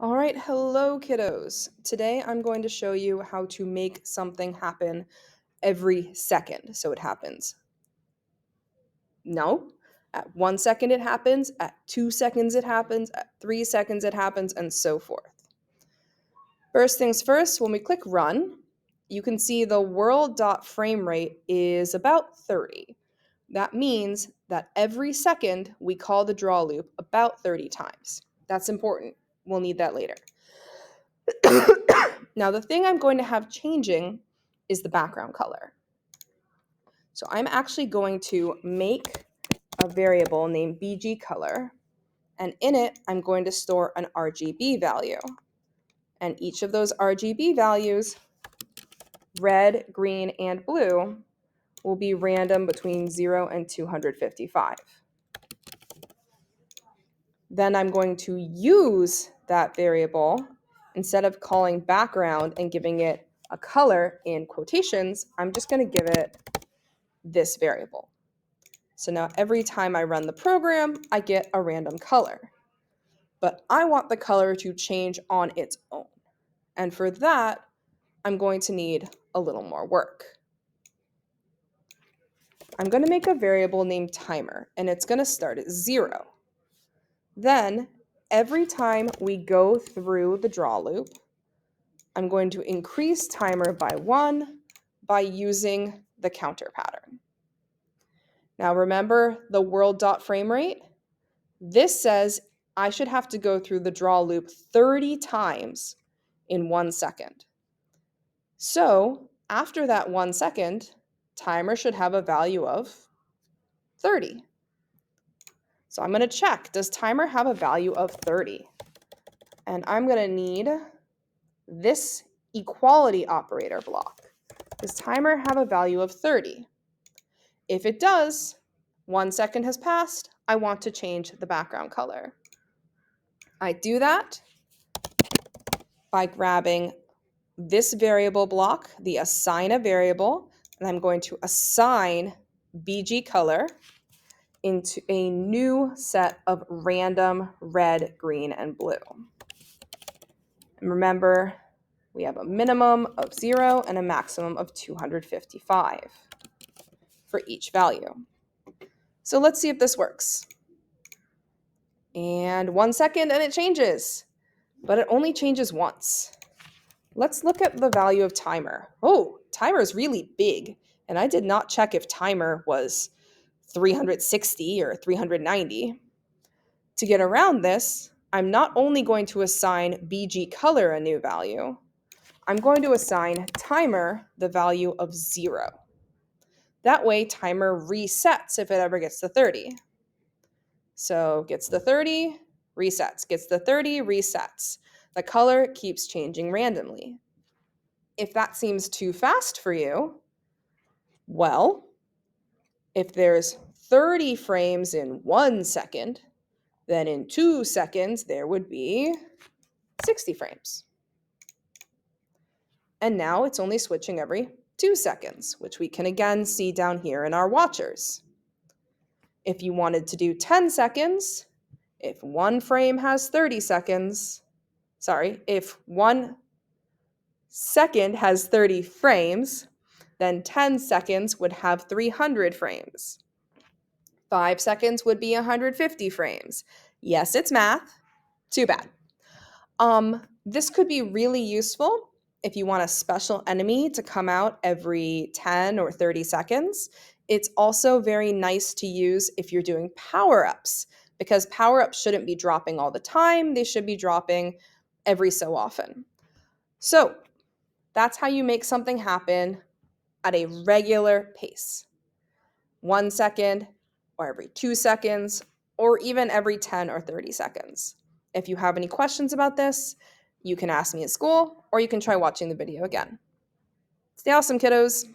All right, hello kiddos. Today I'm going to show you how to make something happen every second. So it happens. No, at 1 second it happens, at 2 seconds it happens, at 3 seconds it happens, and so forth. First things first, when we click run, you can see the world.framerate is about 30. That means that every second we call the draw loop about 30 times. That's important. We'll need that later. Now, the thing I'm going to have changing is the background color. So I'm actually going to make a variable named BG color, and in it, I'm going to store an RGB value. And each of those RGB values, red, green, and blue, will be random between 0 and 255. Then I'm going to use that variable. Instead of calling background and giving it a color in quotations, I'm just going to give it this variable. So now every time I run the program, I get a random color. But I want the color to change on its own. And for that, I'm going to need a little more work. I'm going to make a variable named timer, and it's going to start at 0. Then, every time we go through the draw loop, I'm going to increase timer by 1 by using the counter pattern. Now remember the world.framerate? This says I should have to go through the draw loop 30 times in 1 second. So after that 1 second, timer should have a value of 30. So I'm going to check, does timer have a value of 30? And I'm going to need this equality operator block. Does timer have a value of 30? If it does, 1 second has passed, I want to change the background color. I do that by grabbing this variable block, the assign a variable, and I'm going to assign BG color into a new set of random red, green, and blue. And remember, we have a minimum of 0 and a maximum of 255 for each value. So let's see if this works. And 1 second and it changes, but it only changes once. Let's look at the value of timer. Oh, timer is really big, and I did not check if timer was 360 or 390. To get around this, I'm not only going to assign BG color a new value, I'm going to assign timer the value of 0. That way, timer resets if it ever gets to 30. So gets the 30, resets, gets the 30, resets. The color keeps changing randomly. If that seems too fast for you, well, if there's 30 frames in 1 second, then in 2 seconds there would be 60 frames. And now it's only switching every 2 seconds, which we can again see down here in our watchers. If you wanted to do 10 seconds, if one frame has 30 seconds, if 1 second has 30 frames, then 10 seconds would have 300 frames. 5 seconds would be 150 frames. Yes, it's math. Too bad. This could be really useful if you want a special enemy to come out every 10 or 30 seconds. It's also very nice to use if you're doing power-ups, because power-ups shouldn't be dropping all the time. They should be dropping every so often. So that's how you make something happen at a regular pace. 1 second, or every 2 seconds, or even every 10 or 30 seconds. If you have any questions about this, you can ask me at school, or you can try watching the video again. Stay awesome, kiddos.